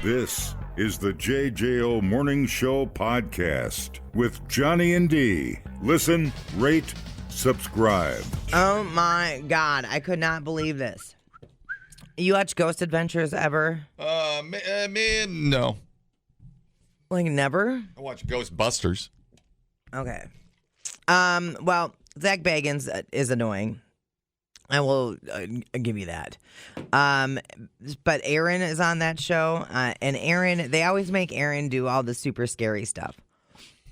This is the JJO Morning Show podcast with Johnny and D. Listen, rate, subscribe. Oh my God, I could not believe this. You watch Ghost Adventures ever? Man, no. Like never? I watch Ghostbusters. Okay. Well, Zach Bagans is annoying. I will give you that. But Aaron is on that show. And Aaron, they always make Aaron do all the super scary stuff.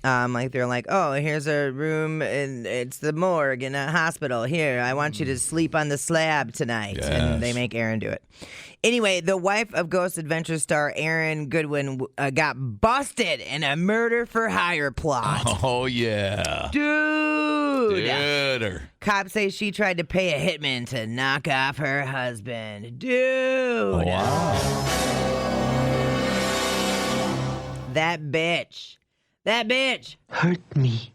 Like they're like, oh, here's a room and it's the morgue in a hospital. Here, I want you to sleep on the slab tonight. Yes. And they make Aaron do it. Anyway, the wife of Ghost Adventure star Aaron Goodwin got busted in a murder for hire plot. Oh, yeah. Dude. Cops say she tried to pay a hitman to knock off her husband. Dude. Wow. That bitch. Hurt me.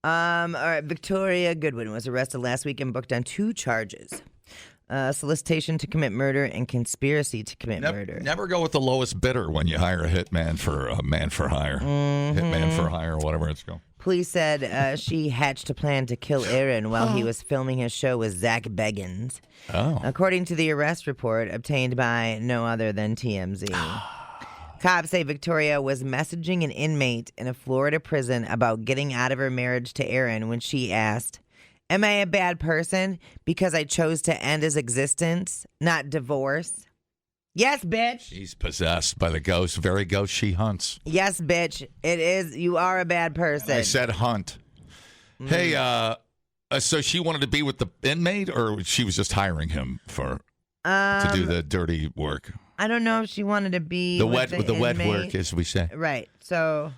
All right, Victoria Goodwin was arrested last week and booked on 2 charges. Solicitation to commit murder and conspiracy to commit murder. Never go with the lowest bidder when you hire a hitman for a man for hire. Hitman for hire, whatever it's called. Police said she hatched a plan to kill Aaron while he was filming his show with Zach Bagans. Oh. According to the arrest report obtained by no other than TMZ. Cops say Victoria was messaging an inmate in a Florida prison about getting out of her marriage to Aaron when she asked, "Am I a bad person because I chose to end his existence, not divorce?" Yes, bitch. She's possessed by the ghost, very ghost she hunts. Yes, bitch. It is. You are a bad person. I said hunt. Hey, so she wanted to be with the inmate, or she was just hiring him to do the dirty work? I don't know if she wanted to be the with wet work, as we say. Right. So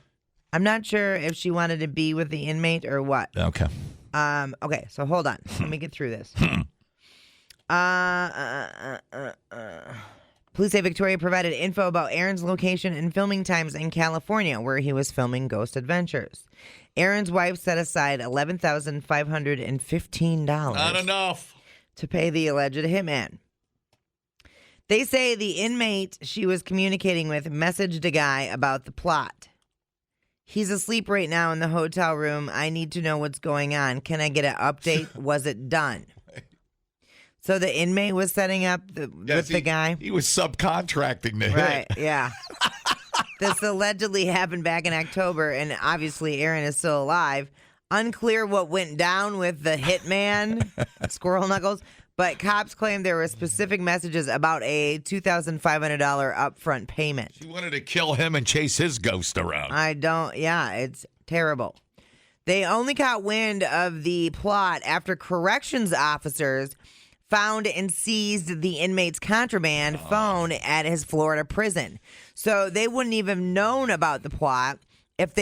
I'm not sure if she wanted to be with the inmate or what. Okay. Okay, so hold on. Let me get through this. Police say Victoria provided info about Aaron's location and filming times in California, where he was filming Ghost Adventures. Aaron's wife set aside $11,515. Not enough. To pay the alleged hitman. They say the inmate she was communicating with messaged a guy about the plot. "He's asleep right now in the hotel room. I need to know what's going on. Can I get an update? Was it done?" So the inmate was setting up with the guy? He was subcontracting the hit. Right, yeah. This allegedly happened back in October, and obviously Aaron is still alive. Unclear what went down with the hitman, Squirrel Knuckles, but cops claim there were specific messages about a $2,500 upfront payment. She wanted to kill him and chase his ghost around. It's terrible. They only caught wind of the plot after corrections officers found and seized the inmate's contraband phone at his Florida prison. So they wouldn't even have known about the plot if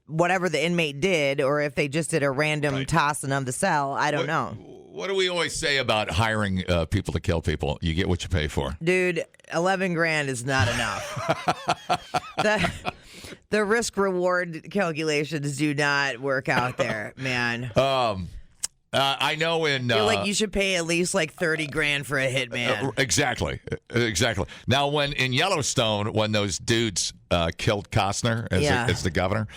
whatever the inmate did, or if they just did a random tossing of the cell. I don't know. What do we always say about hiring people to kill people? You get what you pay for. Dude, $11,000 is not enough. The risk reward calculations do not work out there, man. I know I feel like you should pay at least like $30,000 for a hitman. Exactly. Now, when in Yellowstone, when those dudes killed Costner as the governor,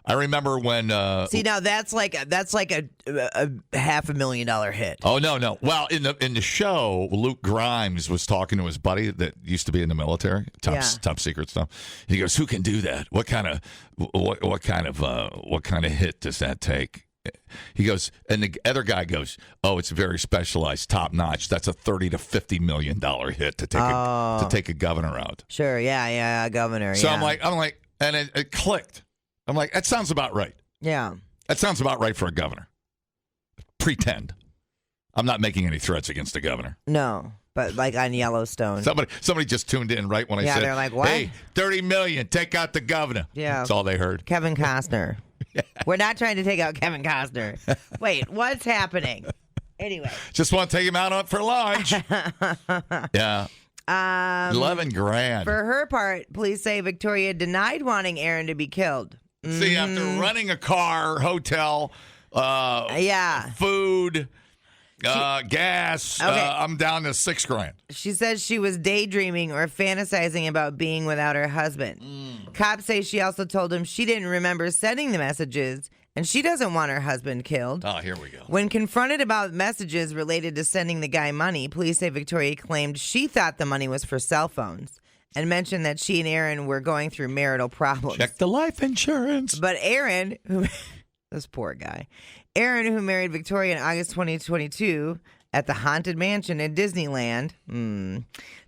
I remember when. See, now that's like a $500,000 hit. Oh no! Well, in the show, Luke Grimes was talking to his buddy that used to be in the military, top secret stuff. He goes, "Who can do that? What kind of hit does that take?" He goes, and the other guy goes, "Oh, it's very specialized, top notch. That's a $30 to $50 million hit to take a governor out." Sure, yeah, governor. So I'm like, and it clicked. I'm like, that sounds about right. Yeah, that sounds about right for a governor. Pretend. I'm not making any threats against the governor. No, but like on Yellowstone, somebody just tuned in right when I said, they're like, what? "Hey, $30 million, take out the governor." Yeah, that's all they heard. Kevin Costner. We're not trying to take out Kevin Costner. Wait, what's happening? Anyway. Just want to take him out for lunch. Yeah. $11,000. For her part, police say Victoria denied wanting Aaron to be killed. See, after running a car, hotel, food. Gas. Okay. I'm down to $6,000. She says she was daydreaming or fantasizing about being without her husband. Cops say she also told him she didn't remember sending the messages and she doesn't want her husband killed. Oh, here we go. When confronted about messages related to sending the guy money, police say Victoria claimed she thought the money was for cell phones and mentioned that she and Aaron were going through marital problems. Check the life insurance. But Aaron, this poor guy, Aaron, who married Victoria in August 2022 at the Haunted Mansion in Disneyland,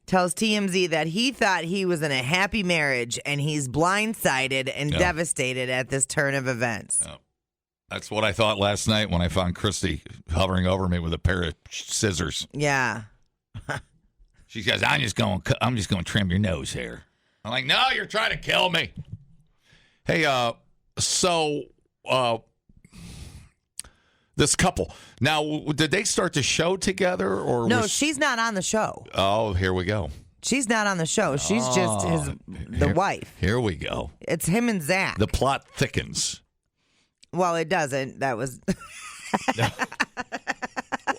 tells TMZ that he thought he was in a happy marriage and he's blindsided and devastated at this turn of events. Oh. That's what I thought last night when I found Christy hovering over me with a pair of scissors. Yeah. She says, I'm just going to trim your nose hair. I'm like, no, you're trying to kill me. Hey, this couple. Now, did they start the show together? Or No, she's not on the show. Oh, here we go. She's not on the show. She's just the wife. Here we go. It's him and Zach. The plot thickens. Well, it doesn't. That was...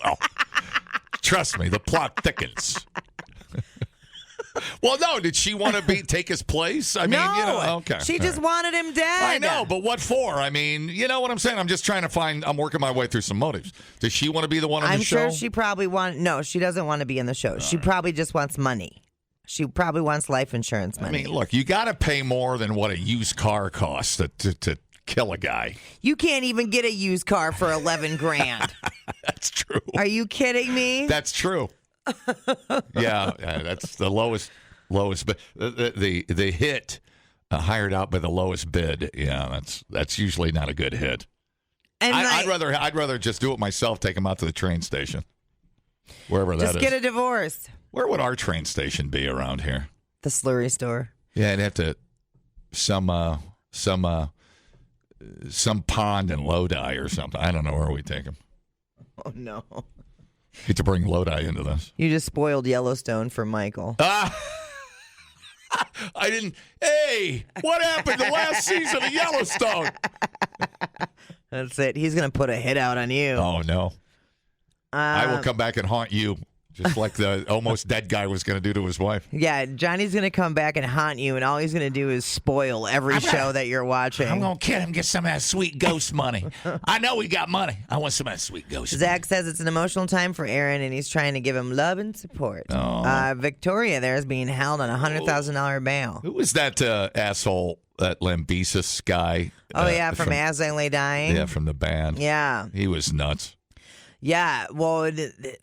Well, trust me, the plot thickens. Well, no, did she want to take his place? I mean, no, okay. She just wanted him dead. I know, but what for? I mean, you know what I'm saying? I'm just trying to I'm working my way through some motives. Does she want to be the one on the show? I'm sure she probably no, she doesn't want to be in the show. She probably just wants money. She probably wants life insurance money. I mean, look, you got to pay more than what a used car costs to kill a guy. You can't even get a used car for $11,000. That's true. Are you kidding me? That's true. Yeah, that's the lowest bid. The hit hired out by the lowest bid. Yeah, that's usually not a good hit. And I'd rather just do it myself. Take him out to the train station, wherever that is. Just get a divorce. Where would our train station be around here? The slurry store. Yeah, it'd have to some pond in Lodi or something. I don't know where we take him. Oh no. Hate to bring Lodi into this. You just spoiled Yellowstone for Michael. I didn't. Hey, what happened the last season of Yellowstone? That's it. He's going to put a hit out on you. Oh, no. I will come back and haunt you, just like the almost dead guy was going to do to his wife. Yeah, Johnny's going to come back and haunt you, and all he's going to do is spoil every show that you're watching. I'm going to kill him and get some of that sweet ghost money. I know we got money. I want some of that sweet ghost money. Zach says it's an emotional time for Aaron, and he's trying to give him love and support. Oh. Victoria there is being held on a $100,000 bail. Who was that asshole, that Lambesis guy? Oh, yeah, from As I Lay Dying? Yeah, from the band. Yeah. He was nuts. Yeah, well,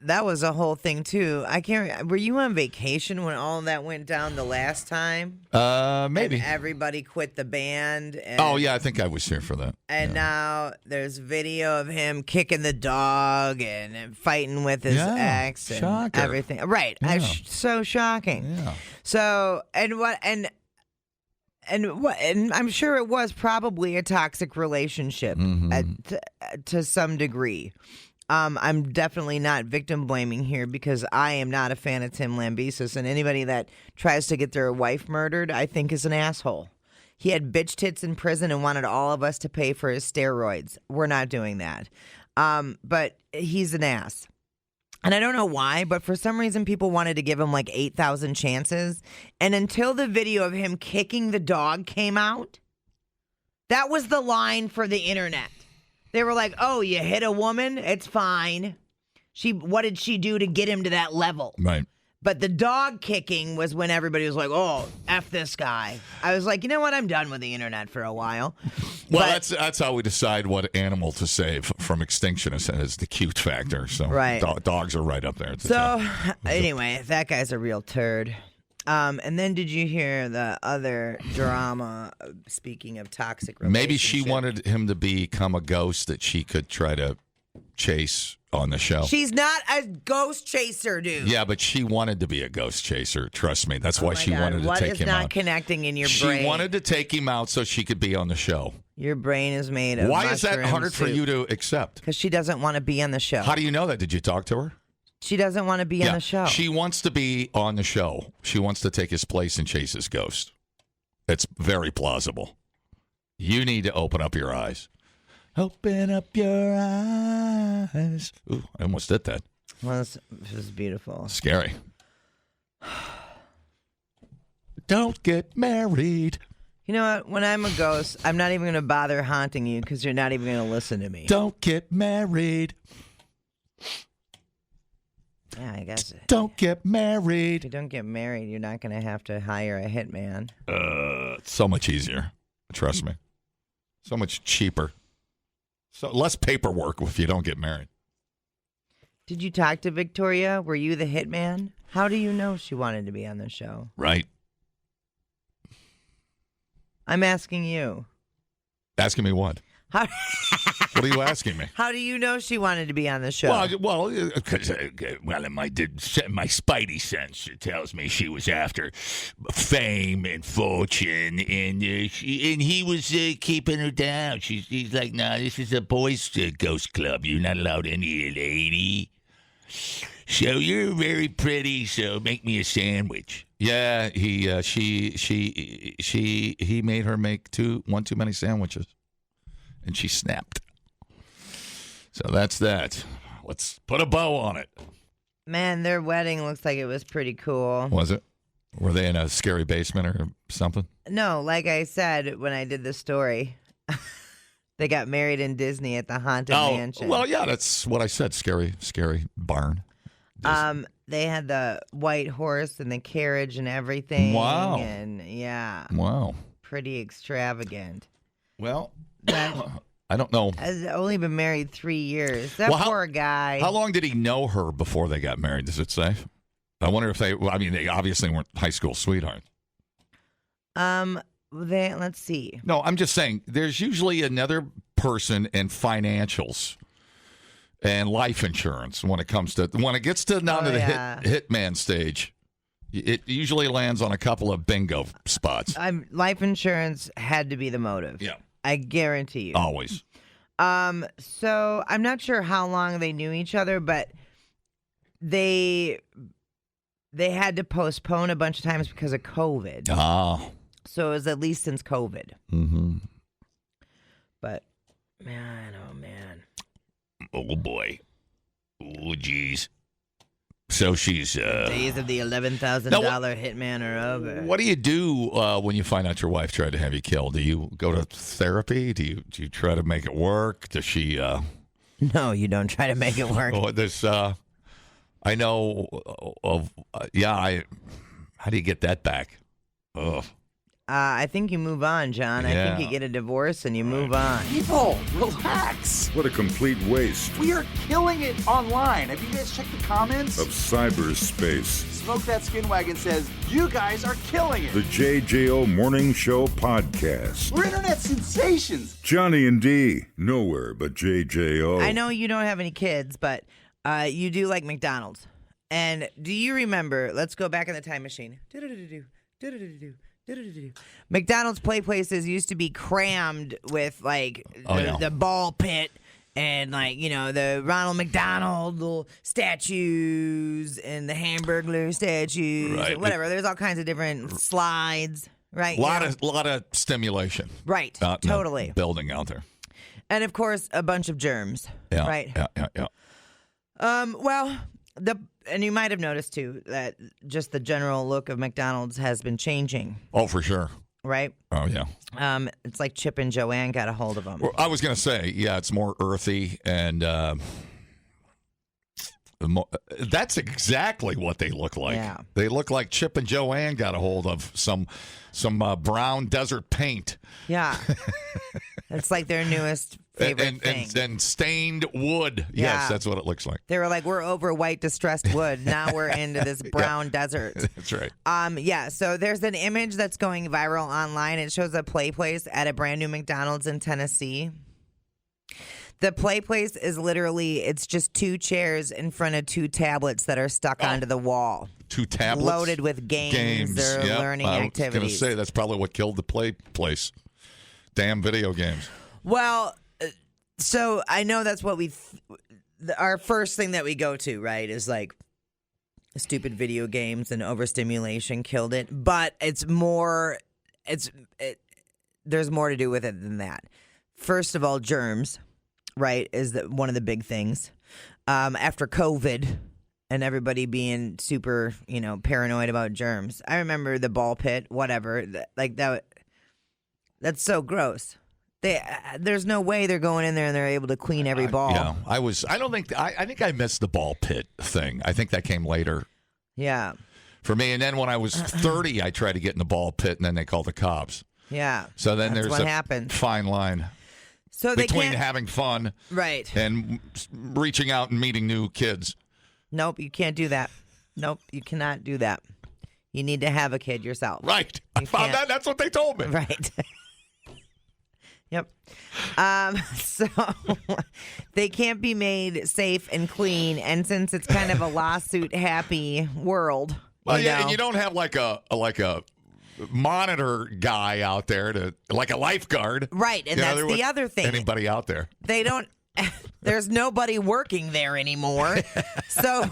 that was a whole thing, too. I can't. Were you on vacation when all of that went down the last time? Maybe. And everybody quit the band. And, oh, yeah, I think I was here for that. And now there's video of him kicking the dog and fighting with his ex and shocker. everything. Right. Yeah. So shocking. Yeah. So, and I'm sure it was probably a toxic relationship to some degree. I'm definitely not victim blaming here because I am not a fan of Tim Lambesis, and anybody that tries to get their wife murdered, I think is an asshole. He had bitch tits in prison and wanted all of us to pay for his steroids. We're not doing that. But he's an ass. And I don't know why, but for some reason people wanted to give him like 8,000 chances. And until the video of him kicking the dog came out, that was the line for the internet. They were like, oh, you hit a woman? It's fine. What did she do to get him to that level? Right. But the dog kicking was when everybody was like, oh, F this guy. I was like, you know what? I'm done with the internet for a while. Well, that's how we decide what animal to save from extinction is the cute factor. So right. Dogs are right up there. So anyway, that guy's a real turd. And then did you hear the other drama, speaking of toxic relationships? Maybe she wanted him to become a ghost that she could try to chase on the show. She's not a ghost chaser, dude. Yeah, but she wanted to be a ghost chaser. Trust me. That's why she wanted to take him out. What is not connecting in your brain? She wanted to take him out so she could be on the show. Your brain is made of Why is that hard soup. for you to accept? Because she doesn't want to be on the show. How do you know that? Did you talk to her? She doesn't want to be on the show. She wants to be on the show. She wants to take his place and chase his ghost. It's very plausible. You need to open up your eyes. Open up your eyes. Ooh, I almost did that. Well, this is beautiful. Scary. Don't get married. You know what? When I'm a ghost, I'm not even going to bother haunting you because you're not even going to listen to me. Don't get married. Yeah, I guess. Don't get If you married. don't get married, you're not going to have to hire a hitman. It's so much easier. Trust me. So much cheaper. So less paperwork if you don't get married. Did you talk to Victoria? Were you the hitman? How do you know she wanted to be on the show? Right. I'm asking you. Asking me what? How, What are you asking me? how do you know she wanted to be on the show? Because in my spidey sense, it tells me she was after fame and fortune, and he was keeping her down. He's like, nah, this is a boys' ghost club. You're not allowed in here, lady. So you're very pretty. So make me a sandwich. Yeah, he made her make one too many sandwiches, and she snapped. So that's that. Let's put a bow on it. Man, their wedding looks like it was pretty cool. Was it? Were they in a scary basement or something? No, like I said when I did the story, they got married in Disney at the Haunted Mansion. Well, yeah, that's what I said. Scary barn. They had the white horse and the carriage and everything. Wow. And yeah, Wow. pretty extravagant. Well, I don't know. Has only been married 3 years. That poor guy. How long did he know her before they got married? Does it say? I wonder if they obviously weren't high school sweethearts. Let's see. No, I'm just saying there's usually another person in financials and life insurance when it gets to down to the hitman stage. It usually lands on a couple of bingo spots. Life insurance had to be the motive. Yeah. I guarantee you. Always. So I'm not sure how long they knew each other, but they had to postpone a bunch of times because of COVID. Ah. So it was at least since COVID. Mm-hmm. But man, oh man. Oh boy. Oh geez. So she's days of the $11,000 hitman are over. What do you do when you find out your wife tried to have you killed? Do you go to therapy? Do you try to make it work? Does she? No, you don't try to make it work. I know of. How do you get that back? Ugh. I think you move on, John. I think you get a divorce and you move on. People, relax. What a complete waste We are killing it online. Have you guys checked the comments? of cyberspace. Smoke That Skin Wagon says, you guys are killing it. The JJO Morning Show Podcast. We're internet sensations. Johnny and D, nowhere but JJO. I know you don't have any kids, but you do like McDonald's. And do you remember, let's go back in the time machine. McDonald's play places used to be crammed with like the ball pit and the Ronald McDonald little statues and the Hamburglar statues, Right. and whatever. There's all kinds of different slides, right? Lot of stimulation. Right, Out in the totally. building out there. And of course, a bunch of germs, Yeah. right? Yeah. And you might have noticed too that just the general look of McDonald's has been changing, Oh, for sure. right? Oh, yeah. It's like Chip and Joanne got a hold of them. Well, I was going to say, it's more earthy, and that's exactly what they look like. Yeah. They look like Chip and Joanne got a hold of some brown desert paint. Yeah. It's like their newest favorite thing. And stained wood. Yeah. Yes, that's what it looks like. They were like, we're over white distressed wood. Now we're into this brown desert. That's right. So there's an image that's going viral online. It shows a play place at a brand new McDonald's in Tennessee. The play place is literally, it's just two chairs in front of two tablets that are stuck onto the wall. Two tablets? Loaded with games or learning activities. I was going to say, that's probably what killed the play place. Damn video games. Well, so I know that's what our first thing that we go to, right, is like stupid video games and overstimulation killed it. But there's more to do with it than that. first of all, germs, right, is one of the big things. After COVID and everybody being super, paranoid about germs. I remember the ball pit, whatever, like that. That's so gross. There's no way they're going in there and they're able to clean every ball. Yeah, I think I missed the ball pit thing. I think that came later. Yeah. For me, and then when I was 30, I tried to get in the ball pit, and then they called the cops. Yeah. So then That's there's what a happens. fine line between having fun, right, and reaching out and meeting new kids. Nope, you can't do that. Nope, you cannot do that. You need to have a kid yourself. Right. I found that. That's what they told me. Right. Yep. So they can't be made safe and clean, and since it's kind of a lawsuit-happy world, and you don't have like a monitor guy out there to like a lifeguard, right? And that's the other thing. Anybody out there? They don't. There's nobody working there anymore, so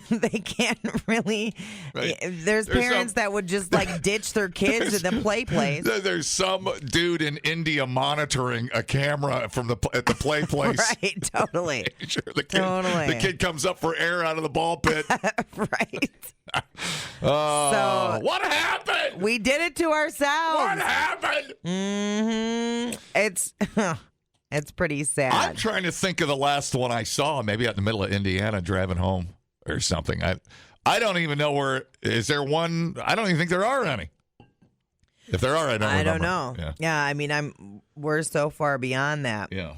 they can't really. Right. There's parents that would just like ditch their kids at the play place. There's some dude in India monitoring a camera at the play place. Right, totally. Sure, Totally. The kid comes up for air out of the ball pit. Right. So what happened? We did it to ourselves. What happened? It's pretty sad. I'm trying to think of the last one I saw, maybe out in the middle of Indiana driving home or something. I don't even know where. Is there one? I don't even think there are any. If there are, I don't know. Yeah, I mean, we're so far beyond that. Yeah.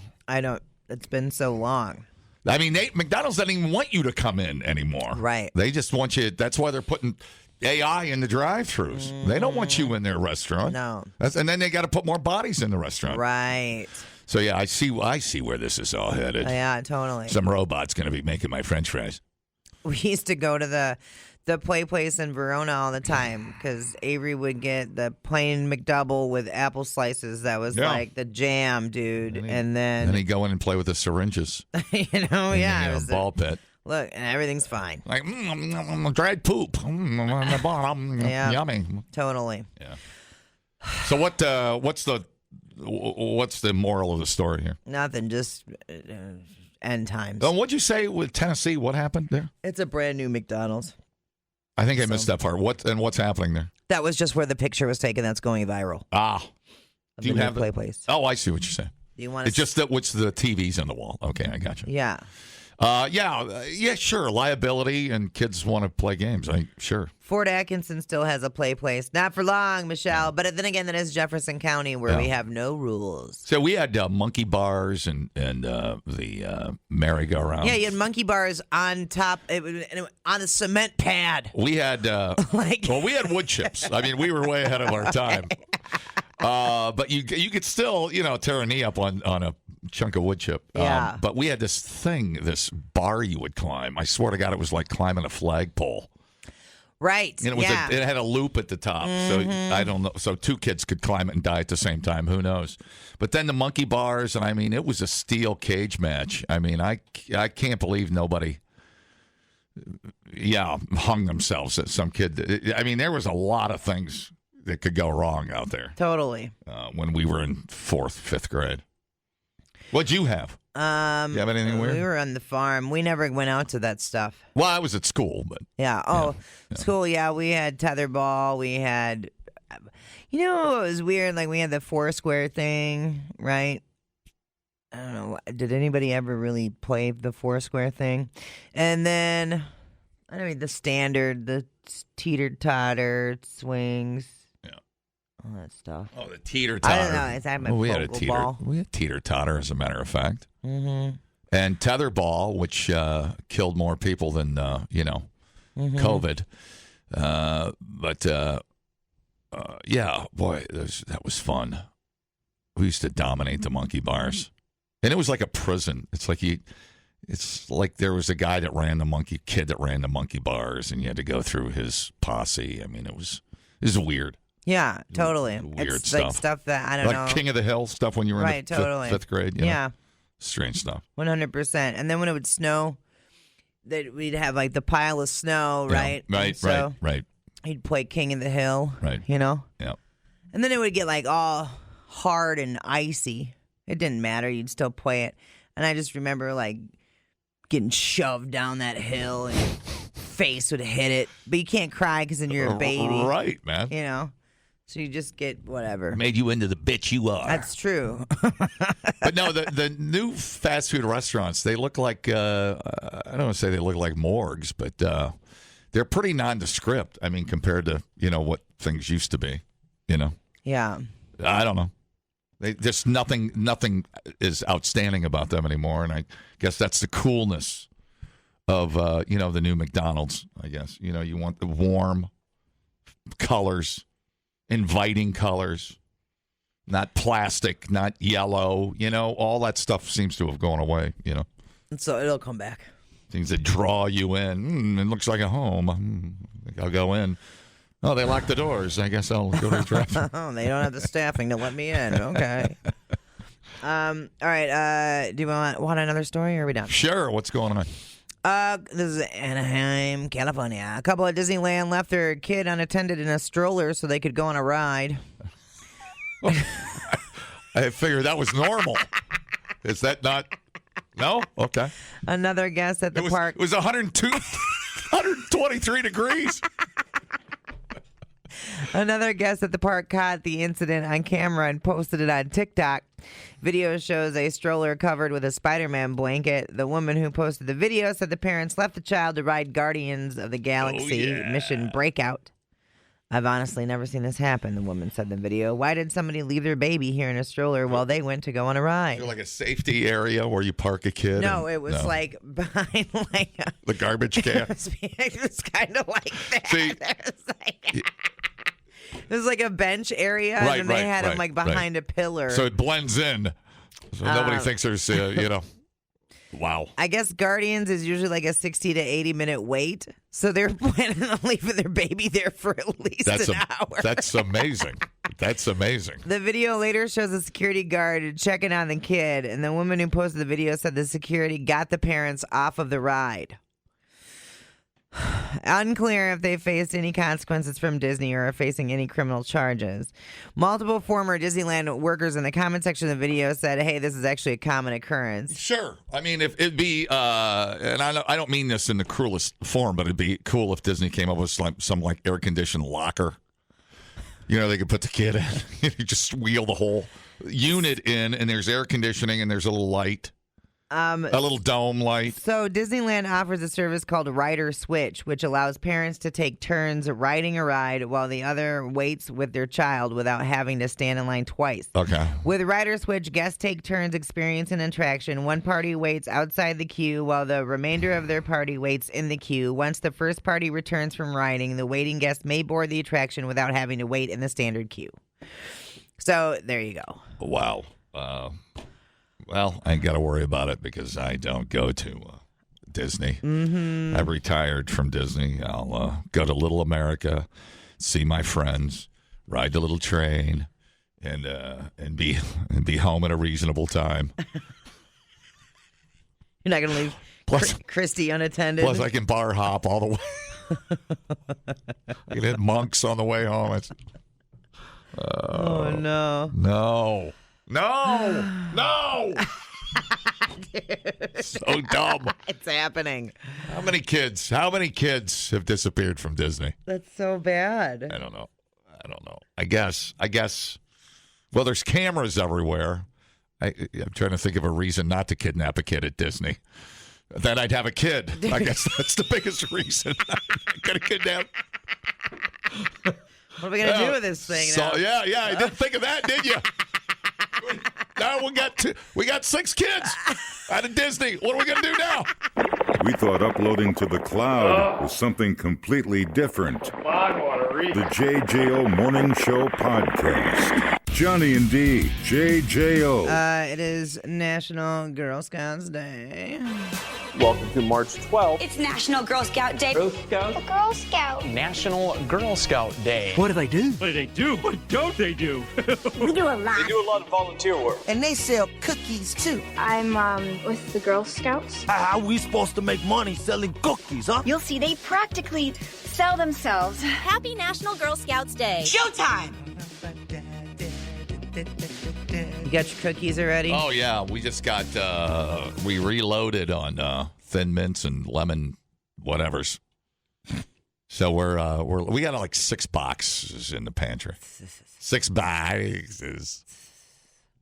It's been so long. I mean, McDonald's doesn't even want you to come in anymore. Right. They just want you. That's why they're putting AI in the drive-thrus. They don't want you in their restaurant. No. And then they got to put more bodies in the restaurant. Right. So yeah, I see where this is all headed. Yeah, totally. Some robot's going to be making my French fries. We used to go to the play place in Verona all the time because Avery would get the plain McDouble with apple slices. That was like the jam, dude. And then he'd go in and play with the syringes. In the ball pit. Look, and everything's fine. Like dried poop on the bottom. Yummy. Totally. Yeah. So what's the moral of the story here? Nothing, just end times. What'd you say with Tennessee? What happened there? It's a brand new McDonald's. I think I missed that part. What's happening there? That was just where the picture was taken. That's going viral. Do you have play place? Oh, I see what you're saying. Do you want? It's just that what's the TVs on the wall? Okay, I got you. Yeah. Yeah, sure. Liability and kids want to play games. Sure. Fort Atkinson still has a play place. Not for long, Michelle. But then again, that is Jefferson County where we have no rules. So we had monkey bars and the merry-go-round. Yeah, you had monkey bars on top, on a cement pad. We had, we had wood chips. I mean, we were way ahead of our time. But you could still, tear a knee up on a chunk of wood chip. Yeah. But we had this bar you would climb. I swear to God, it was like climbing a flagpole. Right. And it had a loop at the top. Mm-hmm. So I don't know. So two kids could climb it and die at the same time. Who knows? But then the monkey bars, and I mean, it was a steel cage match. I mean, I can't believe nobody hung themselves at some kid. I mean, there was a lot of things that could go wrong out there. Totally. When we were in 4th, 5th grade. What'd you have? You have anything weird? We were on the farm. We never went out to that stuff. Well, I was at school, but school. Yeah, we had tetherball. We had, it was weird. Like we had the Foursquare thing, right? I don't know. Did anybody ever really play the Foursquare thing? And then, the standard, the teeter-totter, swings. All that stuff. Oh, the teeter-totter. I don't know. Is that my we had teeter-totter, as a matter of fact. Mm-hmm. And tetherball, which killed more people than, COVID. That was fun. We used to dominate the monkey bars. And it was like a prison. It's like there was a guy that ran the monkey bars, and you had to go through his posse. I mean, it was weird. Yeah, totally. Weird it's stuff. Like stuff that I don't know. Like King of the Hill stuff when you were in the fifth grade. Yeah. Strange stuff. 100%. And then when it would snow, that we'd have like the pile of snow, right? Right. He'd play King of the Hill, right? Yeah. And then it would get like all hard and icy. It didn't matter. You'd still play it. And I just remember, like, getting shoved down that hill and your face would hit it. But you can't cry because then you're a baby. Right, man. You know? So you just get whatever. Made you into the bitch you are. That's true. But no, the new fast food restaurants, they look like, I don't want to say they look like morgues, but they're pretty nondescript. I mean, compared to, what things used to be, Yeah. I don't know. Just nothing is outstanding about them anymore. And I guess that's the coolness of, the new McDonald's, I guess. You want the warm colors, inviting colors, not plastic, not yellow. All that stuff seems to have gone away, And so it'll come back. Things that draw you in. It looks like a home. I think I'll go in. Oh, they locked the doors. I guess I'll go to the drive-thru. Oh, they don't have the staffing to let me in. Okay. All right. Do you want another story, or are we done? Sure. What's going on? This is Anaheim, California. A couple at Disneyland left their kid unattended in a stroller so they could go on a ride. I figured that was normal. Is that not? No? Okay. Another guest at the park. It was 123 degrees. Another guest at the park caught the incident on camera and posted it on TikTok. Video shows a stroller covered with a Spider-Man blanket. The woman who posted the video said the parents left the child to ride Guardians of the Galaxy Mission Breakout. I've honestly never seen this happen, the woman said in the video. Why did somebody leave their baby here in a stroller while they went to go on a ride? Is there like a safety area where you park a kid? No, it was like behind the garbage can. It was kind of like that. See, it was like a bench area, and then they had him like behind a pillar. So it blends in. So nobody thinks there's, wow. I guess Guardians is usually like a 60 to 80 minute wait. So they're planning on leaving their baby there for at least an hour. That's amazing. That's amazing. The video later shows a security guard checking on the kid, and the woman who posted the video said the security got the parents off of the ride. Unclear if they faced any consequences from Disney or are facing any criminal charges. Multiple former Disneyland workers in the comment section of the video said, hey, this is actually a common occurrence. Sure. I mean, if it'd be, and I don't mean this in the cruelest form, but it'd be cool if Disney came up with some air-conditioned locker. They could put the kid in. You just wheel the whole unit in, and there's air conditioning, and there's a little light. A little dome light. So Disneyland offers a service called Rider Switch, which allows parents to take turns riding a ride while the other waits with their child without having to stand in line twice. Okay. With Rider Switch, guests take turns experiencing an attraction. One party waits outside the queue while the remainder of their party waits in the queue. Once the first party returns from riding, the waiting guest may board the attraction without having to wait in the standard queue. So there you go. Wow. Well, I ain't got to worry about it because I don't go to Disney. Mm-hmm. I've retired from Disney. I'll go to Little America, see my friends, ride the little train, and be home at a reasonable time. You're not going to leave Christy unattended? Plus, I can bar hop all the way. I can hit Monks on the way home. Oh, no. No. So dumb. It's happening. How many kids have disappeared from Disney? That's so bad. I don't know. I guess. Well, there's cameras everywhere. I'm trying to think of a reason not to kidnap a kid at Disney. Then I'd have a kid. I guess that's the biggest reason. I'm gonna kidnap. What are we gonna do with this thing now? Yeah. I didn't think of that, did you? Now we got 6 kids out of Disney. What are we gonna do now? We thought uploading to the cloud was something completely different. The JJO Morning Show Podcast. Johnny and D, JJO. It is National Girl Scouts Day. Welcome to March 12th. It's National Girl Scout Day. Girl Scout. A Girl Scout. National Girl Scout Day. What do they do? What do they do? What don't they do? We do a lot. They do a lot of volunteer work. And they sell cookies, too. I'm with the Girl Scouts. How are we supposed to make money selling cookies, huh? You'll see they practically sell themselves. Happy National Girl Scouts Day. Showtime! You got your cookies already? Oh, yeah. We just got, we reloaded on Thin Mints and lemon whatevers. So we got like 6 boxes in the pantry. 6 boxes.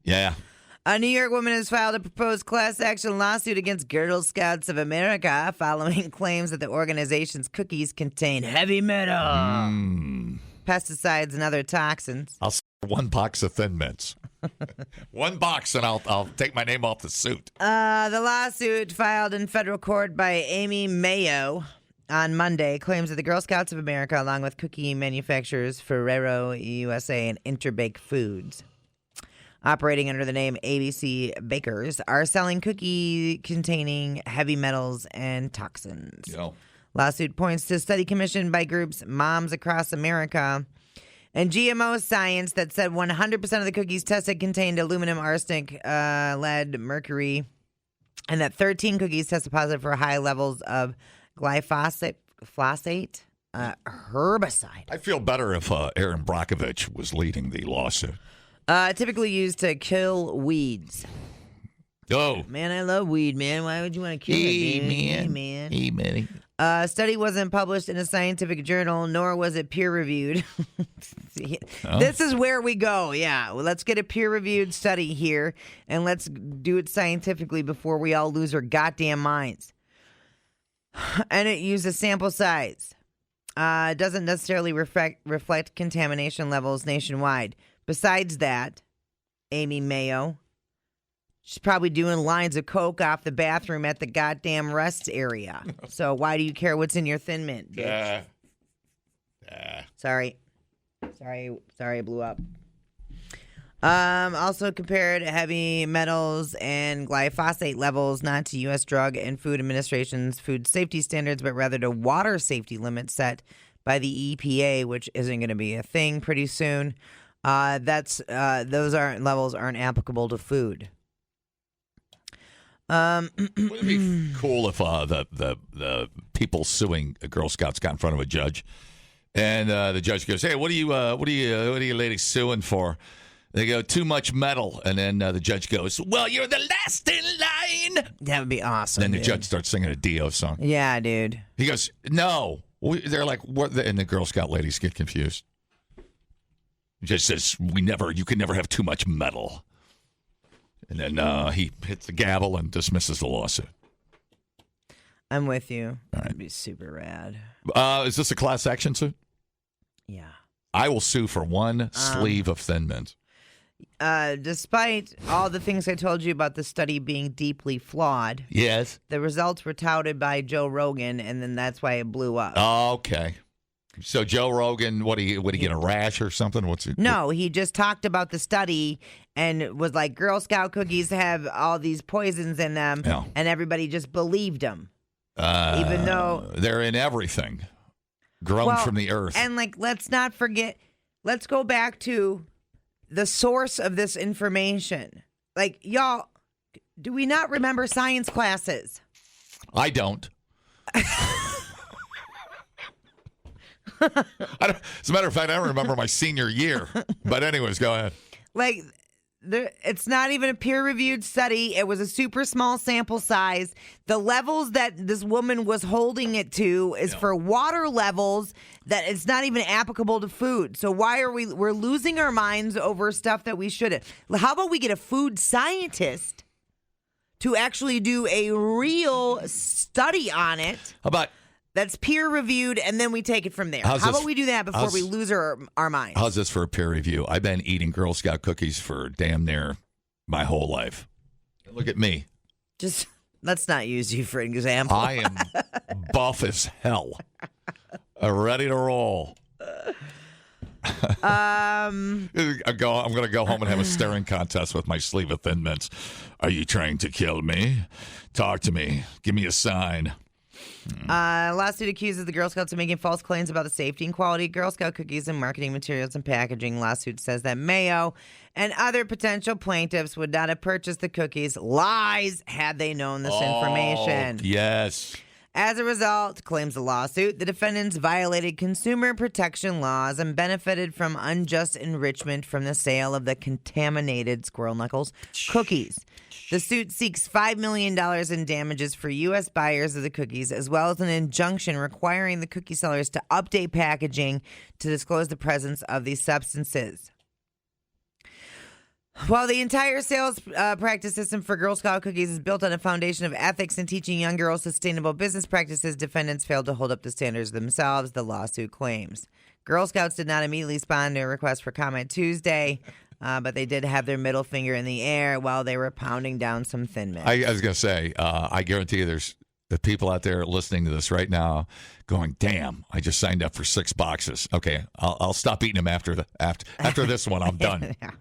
Yeah. A New York woman has filed a proposed class action lawsuit against Girl Scouts of America following claims that the organization's cookies contain heavy metal, pesticides, and other toxins. I'll sell 1 box of Thin Mints. 1 box, and I'll take my name off the suit. The lawsuit filed in federal court by Amy Mayo on Monday claims that the Girl Scouts of America, along with cookie manufacturers Ferrero USA and Interbake Foods, operating under the name ABC Bakers, are selling cookies containing heavy metals and toxins. Yo. Lawsuit points to a study commissioned by groups Moms Across America and GMO Science that said 100% of the cookies tested contained aluminum, arsenic, lead, mercury, and that 13 cookies tested positive for high levels of glyphosate, herbicide. I feel better if Aaron Brockovich was leading the lawsuit. Typically used to kill weeds. Oh. Man, I love weed, man. Why would you want to kill it, dude? Hey, man. Hey, man. Study wasn't published in a scientific journal, nor was it peer-reviewed. This is where we go, yeah. Well, let's get a peer-reviewed study here, and let's do it scientifically before we all lose our goddamn minds. And it used a sample size. It doesn't necessarily reflect contamination levels nationwide. Besides that, Amy Mayo, she's probably doing lines of coke off the bathroom at the goddamn rest area. So why do you care what's in your Thin Mint, bitch? Sorry, I blew up. Also compared heavy metals and glyphosate levels not to U.S. Drug and Food Administration's food safety standards, but rather to water safety limits set by the EPA, which isn't going to be a thing pretty soon. Those levels aren't applicable to food. Wouldn't it be cool if the people suing Girl Scouts got in front of a judge, and the judge goes, "Hey, what are you ladies suing for?" They go, "Too much metal," and then the judge goes, "Well, you're the last in line." That would be awesome. Then the judge starts singing a Dio song. Yeah, dude. He goes, "No." They're like, "What?" And the Girl Scout ladies get confused. He just says, you can never have too much metal. And then he hits the gavel and dismisses the lawsuit. I'm with you. All right. That'd be super rad. Is this a class action suit? Yeah. I will sue for 1 sleeve of Thin Mint. Despite all the things I told you about the study being deeply flawed, Yes. the results were touted by Joe Rogan, and then that's why it blew up. Okay. So Joe Rogan, would he get a rash or something? No, he just talked about the study and was like, Girl Scout cookies have all these poisons in them, and everybody just believed him. Even though they're in everything grown from the earth. And let's not forget, let's go back to the source of this information. Y'all, do we not remember science classes? I don't. As a matter of fact, I don't remember my senior year. But anyways, go ahead. It's not even a peer-reviewed study. It was a super small sample size. The levels that this woman was holding it to is for water levels that it's not even applicable to food. So why are we're losing our minds over stuff that we shouldn't? How about we get a food scientist to actually do a real study on it? How about that's peer-reviewed, and then we take it from there. How about we do that before we lose our minds? How's this for a peer review? I've been eating Girl Scout cookies for damn near my whole life. Look at me. Just let's not use you for an example. I am buff as hell. Ready to roll. I'm going to go home and have a staring contest with my sleeve of Thin Mints. Are you trying to kill me? Talk to me. Give me a sign. Lawsuit accuses the Girl Scouts of making false claims about the safety and quality of Girl Scout cookies and marketing materials and packaging. Lawsuit says that Mayo and other potential plaintiffs would not have purchased the cookies. Lies had they known this information. Yes. As a result, claims the lawsuit, the defendants violated consumer protection laws and benefited from unjust enrichment from the sale of the contaminated Squirrel Knuckles cookies. The suit seeks $5 million in damages for U.S. buyers of the cookies, as well as an injunction requiring the cookie sellers to update packaging to disclose the presence of these substances. While the entire sales practice system for Girl Scout cookies is built on a foundation of ethics and teaching young girls sustainable business practices, defendants failed to hold up the standards themselves, the lawsuit claims. Girl Scouts did not immediately respond to a request for comment Tuesday, but they did have their middle finger in the air while they were pounding down some Thin Mints. I was going to say, I guarantee you there's the people out there listening to this right now going, damn, I just signed up for 6 boxes. Okay, I'll stop eating them after this one. I'm done. Yeah.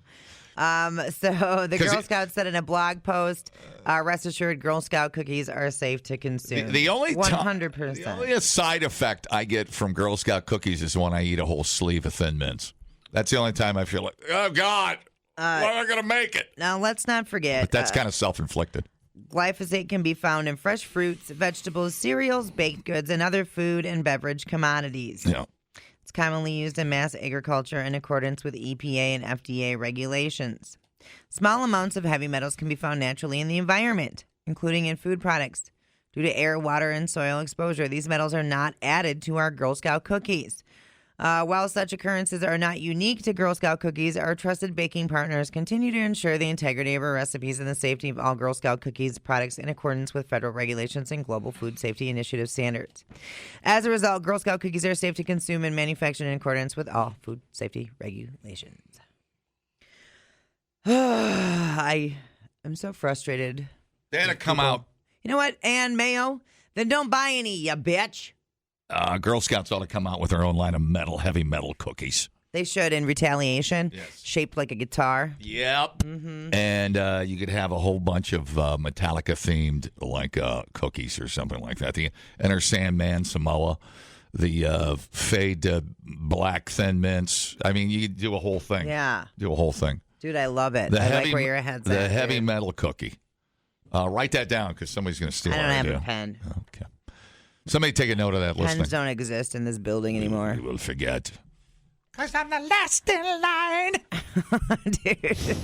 So the Girl Scouts said in a blog post, rest assured Girl Scout cookies are safe to consume. The only 100%. The only side effect I get from Girl Scout cookies is when I eat a whole sleeve of Thin Mints. That's the only time I feel like, oh, God, when am I going to make it? Now, let's not forget. But that's kind of self-inflicted. Glyphosate can be found in fresh fruits, vegetables, cereals, baked goods, and other food and beverage commodities. Yeah. It's commonly used in mass agriculture in accordance with EPA and FDA regulations. Small amounts of heavy metals can be found naturally in the environment, including in food products. Due to air, water, and soil exposure, these metals are not added to our Girl Scout cookies. While such occurrences are not unique to Girl Scout cookies, our trusted baking partners continue to ensure the integrity of our recipes and the safety of all Girl Scout cookies products in accordance with federal regulations and global food safety initiative standards. As a result, Girl Scout cookies are safe to consume and manufactured in accordance with all food safety regulations. I am so frustrated. They had to come out. You know what, Ann Mayo? Then don't buy any, you bitch. Girl Scouts ought to come out with their own line of heavy metal cookies. They should, in retaliation. Yes. Shaped like a guitar. Yep. Mm-hmm. And you could have a whole bunch of Metallica-themed, like, cookies or something like that. The Enter Sandman Samoa, the Fade Black Thin Mints. I mean, you could do a whole thing. Yeah. Do a whole thing. Dude, I love it. I like where your head's at. The heavy metal cookie. Write that down because somebody's going to steal it. I don't have a pen. Okay. Somebody take a note of that listening. Pens don't exist in this building anymore. You will forget. Because I'm the last in line. Dude.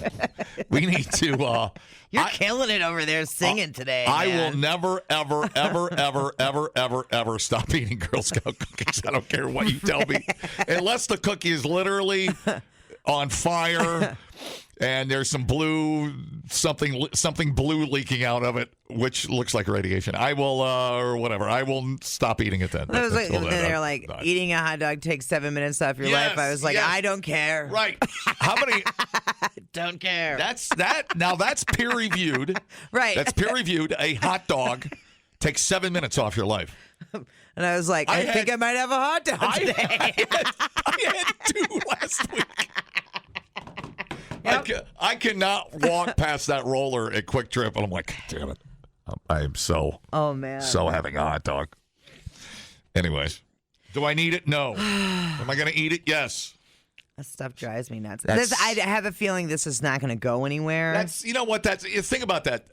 We need to... You're killing it over there singing today, I man. will never, ever, ever, ever, ever, ever, ever stop eating Girl Scout cookies. I don't care what you tell me. Unless the cookie is literally on fire and there's some blue, something blue leaking out of it, which looks like radiation. I will, or whatever. I will stop eating it then. They're like, eating a hot dog takes 7 minutes off your life. I was like, I don't care. Right. How many? Don't care. Now that's peer reviewed. Right. That's peer reviewed. A hot dog takes 7 minutes off your life. And I was like, I think I might have a hot dog today. I had 2 last week. Yep. I cannot walk past that roller at Quick Trip, and I'm like, damn it. I am so having a hot dog. Anyways, do I need it? No. Am I going to eat it? Yes. That stuff drives me nuts. I have a feeling this is not going to go anywhere. You know what? Think about that.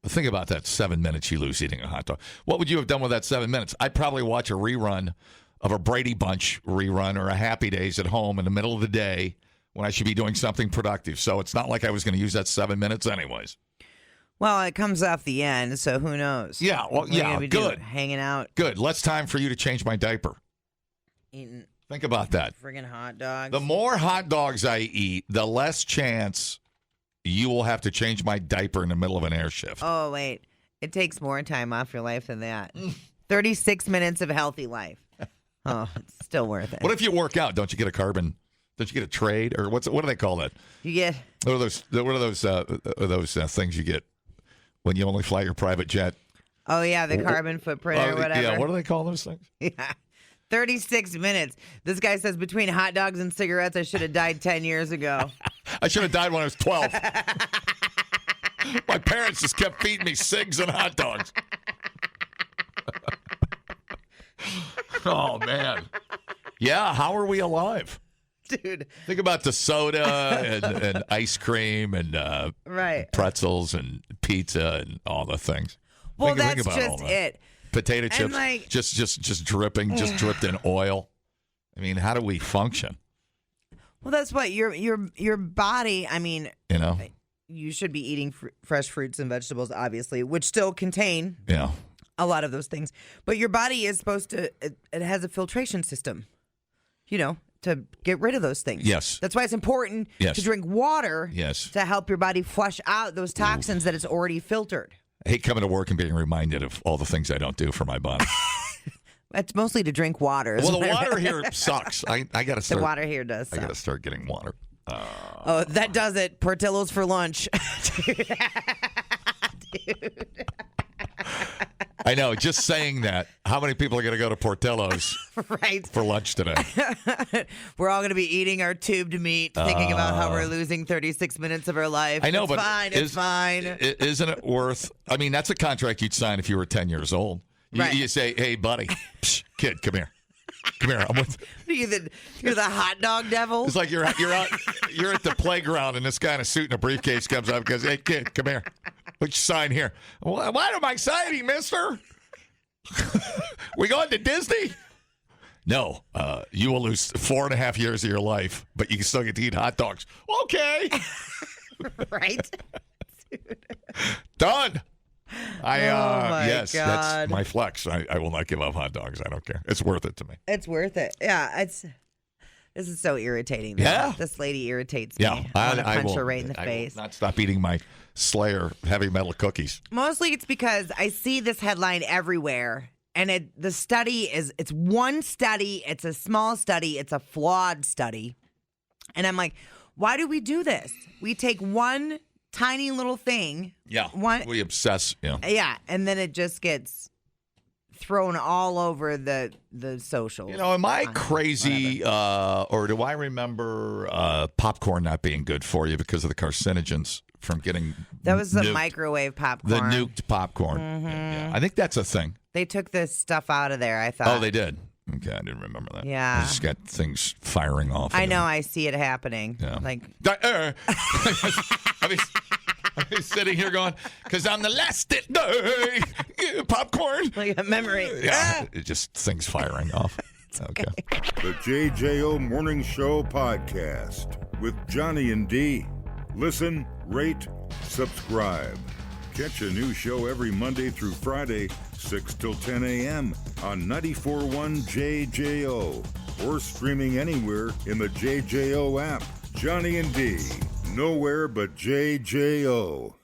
Think about that 7 minutes you lose eating a hot dog. What would you have done with that 7 minutes? I'd probably watch a rerun of a Brady Bunch rerun or a Happy Days at home in the middle of the day when I should be doing something productive. So it's not like I was going to use that 7 minutes anyways. Well, it comes off the end, so who knows? Yeah, well, good. Hanging out. Good. Less time for you to change my diaper. Eating. Think about that. Friggin' hot dogs. The more hot dogs I eat, the less chance you will have to change my diaper in the middle of an air shift. Oh, wait. It takes more time off your life than that. 36 minutes of healthy life. Oh, it's still worth it. What if you work out? Don't you get a carbon? Don't you get a trade? Or what do they call that? You get... What are those things you get when you only fly your private jet? Oh, yeah, the carbon footprint or whatever. Yeah, what do they call those things? Yeah. 36 minutes. This guy says between hot dogs and cigarettes, I should have died 10 years ago. I should have died when I was 12. My parents just kept feeding me cigs and hot dogs. Oh, man. Yeah, how are we alive? Dude. Think about the soda and ice cream and right. pretzels and pizza and all the things. Well, Think that's about all just that. it. Potato chips, like- just dripping, just dripped in oil. I mean, how do we function? Well, that's what your body. I mean, You know, you should be eating fresh fruits and vegetables, obviously, which still contain yeah. a lot of those things. But your body is supposed to. It has a filtration system. To get rid of those things. Yes. That's why it's important Yes. to drink water. Yes. To help your body flush out those toxins that it's already filtered. I hate coming to work and being reminded of all the things I don't do for my body. It's mostly to drink water. is Well, the what water here sucks. I got to start. The water here does I suck. got to start getting water. Oh, that does it. Portillo's for lunch. Dude. I know. Just saying that. How many people are going to go to Portillo's Right. for lunch today? We're all going to be eating our tubed meat, thinking about how we're losing 36 minutes of our life. I know, it's but fine. It's fine. Isn't it worth? I mean, that's a contract you'd sign if you were 10 years old. Right. You say, "Hey, buddy, psh, kid, come here, come here." I'm with. You're the hot dog devil. It's like you're at the playground, and this guy in a suit and a briefcase comes up and goes, "Hey, kid, come here. What's your sign here?" What am I signing, mister? We going to Disney? No, you will lose 4.5 years of your life, but you can still get to eat hot dogs. Okay. Right? Done. my Yes, God. that's my flex. I will not give up hot dogs. I don't care. It's worth it to me. It's worth it. Yeah, this is so irritating. Though. Yeah. This lady irritates me. Yeah, I want to punch will, her right in the I face. will not stop eating my Slayer heavy metal cookies. Mostly it's because I see this headline everywhere. And the study it's one study. It's a small study. It's a flawed study. And I'm like, why do we do this? We take one tiny little thing. Yeah, we obsess. Yeah, and then it just gets thrown all over the socials. Am I crazy, or do I remember popcorn not being good for you because of the carcinogens from getting that was the nuked, microwave popcorn. the nuked popcorn? Yeah. I think that's a thing. They took this stuff out of there, I thought. Oh, they did. Okay, I didn't remember that. Yeah. I just got things firing off. I know. I see it happening. Yeah. Like, I was sitting here going, because on the last day, popcorn. like a memory. Yeah, it just things firing off. Okay. The JJO Morning Show Podcast with Johnny and D. Listen, rate, subscribe. Catch a new show every Monday through Friday, 6 till 10 a.m. on 94.1 JJO or streaming anywhere in the JJO app. Johnny and D. Nowhere but JJO.